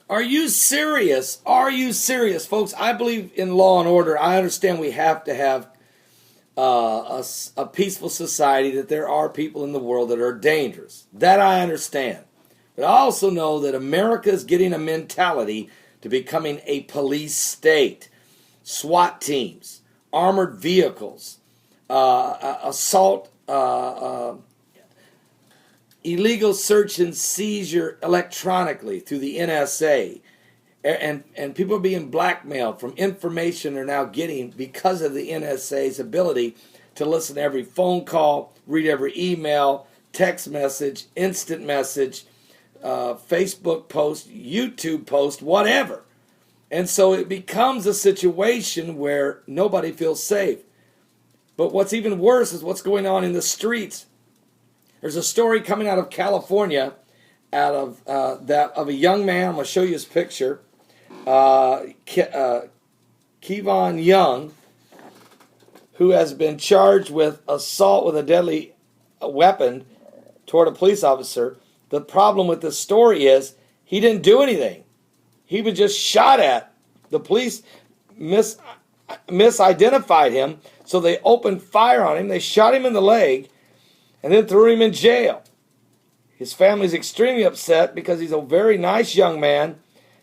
Are you serious? Are you serious, folks? I believe in law and order. I understand we have to have a peaceful society, that there are people in the world that are dangerous. That I understand. But I also know that America is getting a mentality to becoming a police state. SWAT teams, armored vehicles, assault, illegal search and seizure electronically through the NSA. And people are being blackmailed from information they're now getting because of the NSA's ability to listen to every phone call, read every email, text message, instant message, Facebook post, YouTube post, whatever. And so it becomes a situation where nobody feels safe. But what's even worse is what's going on in the streets. There's a story coming out of California, out of of a young man. I'm going to show you his picture. Kevon Young, who has been charged with assault with a deadly weapon toward a police officer. The problem with this story is he didn't do anything. He was just shot at. The police misidentified him, so they opened fire on him. They shot him in the leg and then threw him in jail. His family's extremely upset because he's a very nice young man,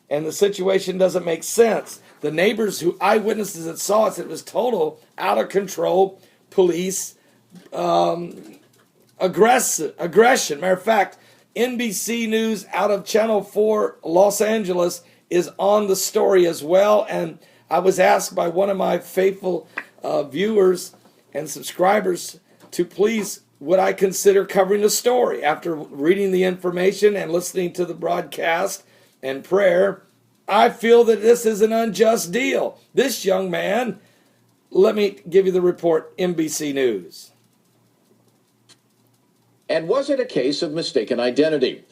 and the situation doesn't make sense. The neighbors, who eyewitnesses that saw it, said it was total, out of control police aggression. Matter of fact, NBC News out of Channel 4 Los Angeles is on the story as well. And I was asked by one of my faithful viewers and subscribers to please, would I consider covering the story after reading the information and listening to the broadcast and prayer. I feel that this is an unjust deal. This young man, let me give you the report, NBC News. And was it a case of mistaken identity?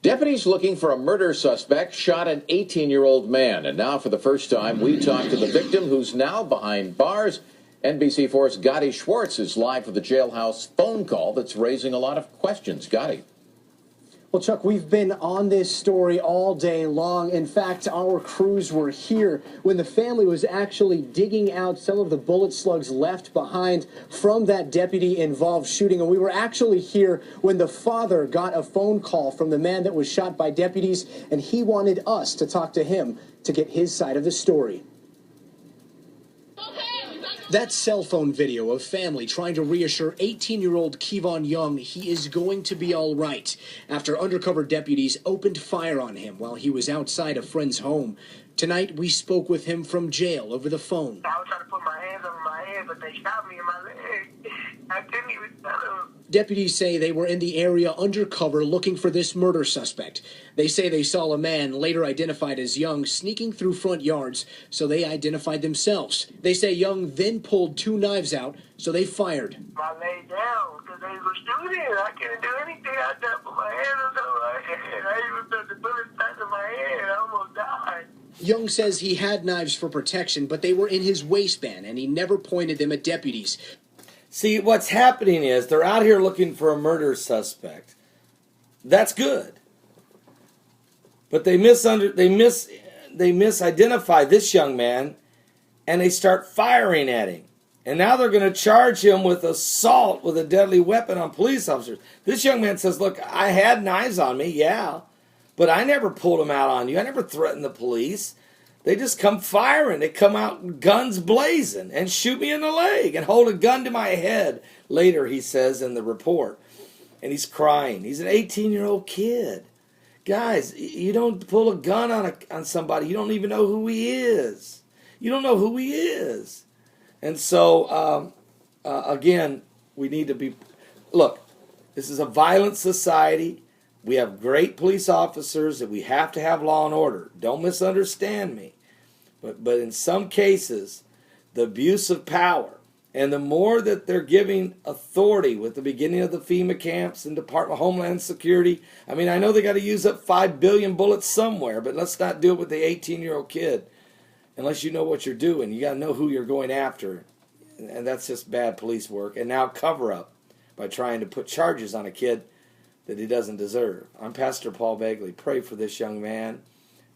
Deputies looking for a murder suspect shot an 18-year-old man. And now for the first time, we talk to the victim, who's now behind bars. NBC4's Gotti Schwartz is live for the jailhouse phone call that's raising a lot of questions. Gotti. Well, Chuck, we've been on this story all day long. In fact, our crews were here when the family was actually digging out some of the bullet slugs left behind from that deputy-involved shooting. And we were actually here when the father got a phone call from the man that was shot by deputies, and he wanted us to talk to him to get his side of the story. That cell phone video of family trying to reassure 18-year-old Kevon Young he is going to be all right after undercover deputies opened fire on him while he was outside a friend's home. Tonight, we spoke with him from jail over the phone. I was trying to put my hands over my head, but they shot me in my leg. I couldn't even tell them. Deputies say they were in the area undercover looking for this murder suspect. They say they saw a man, later identified as Young, sneaking through front yards, so they identified themselves. They say Young then pulled 2 knives out, so they fired. I laid down because they were shooting. I couldn't do anything. I tried to put my hands over my head. I even put the bullet stuck in my head. I almost died. Young says he had knives for protection, but they were in his waistband, and he never pointed them at deputies. See, what's happening is they're out here looking for a murder suspect. That's good. But they misidentify this young man, and they start firing at him. And now they're going to charge him with assault with a deadly weapon on police officers. This young man says, look, I had knives on me, yeah, but I never pulled them out on you. I never threatened the police. They just come firing. They come out guns blazing and shoot me in the leg and hold a gun to my head. Later, he says in the report. And he's crying. He's an 18-year-old kid. Guys, you don't pull a gun on somebody. You don't even know who he is. You don't know who he is. And so, again, we need to be... Look, this is a violent society. We have great police officers that we have to have law and order. Don't misunderstand me. But in some cases, the abuse of power, and the more that they're giving authority with the beginning of the FEMA camps and Department of Homeland Security, I mean, I know they got to use up 5 billion bullets somewhere, but let's not do it with the 18-year-old kid unless you know what you're doing. You got to know who you're going after, and that's just bad police work. And now cover up by trying to put charges on a kid that he doesn't deserve. I'm Pastor Paul Begley. Pray for this young man.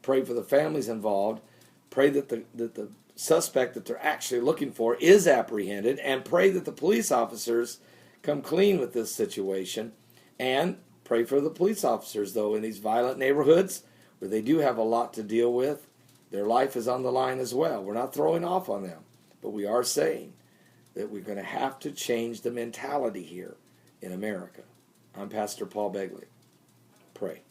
Pray for the families involved. Pray that the suspect that they're actually looking for is apprehended, and pray that the police officers come clean with this situation. And pray for the police officers, though, in these violent neighborhoods where they do have a lot to deal with. Their life is on the line as well. We're not throwing off on them, but we are saying that we're going to have to change the mentality here in America. I'm Pastor Paul Begley. Pray.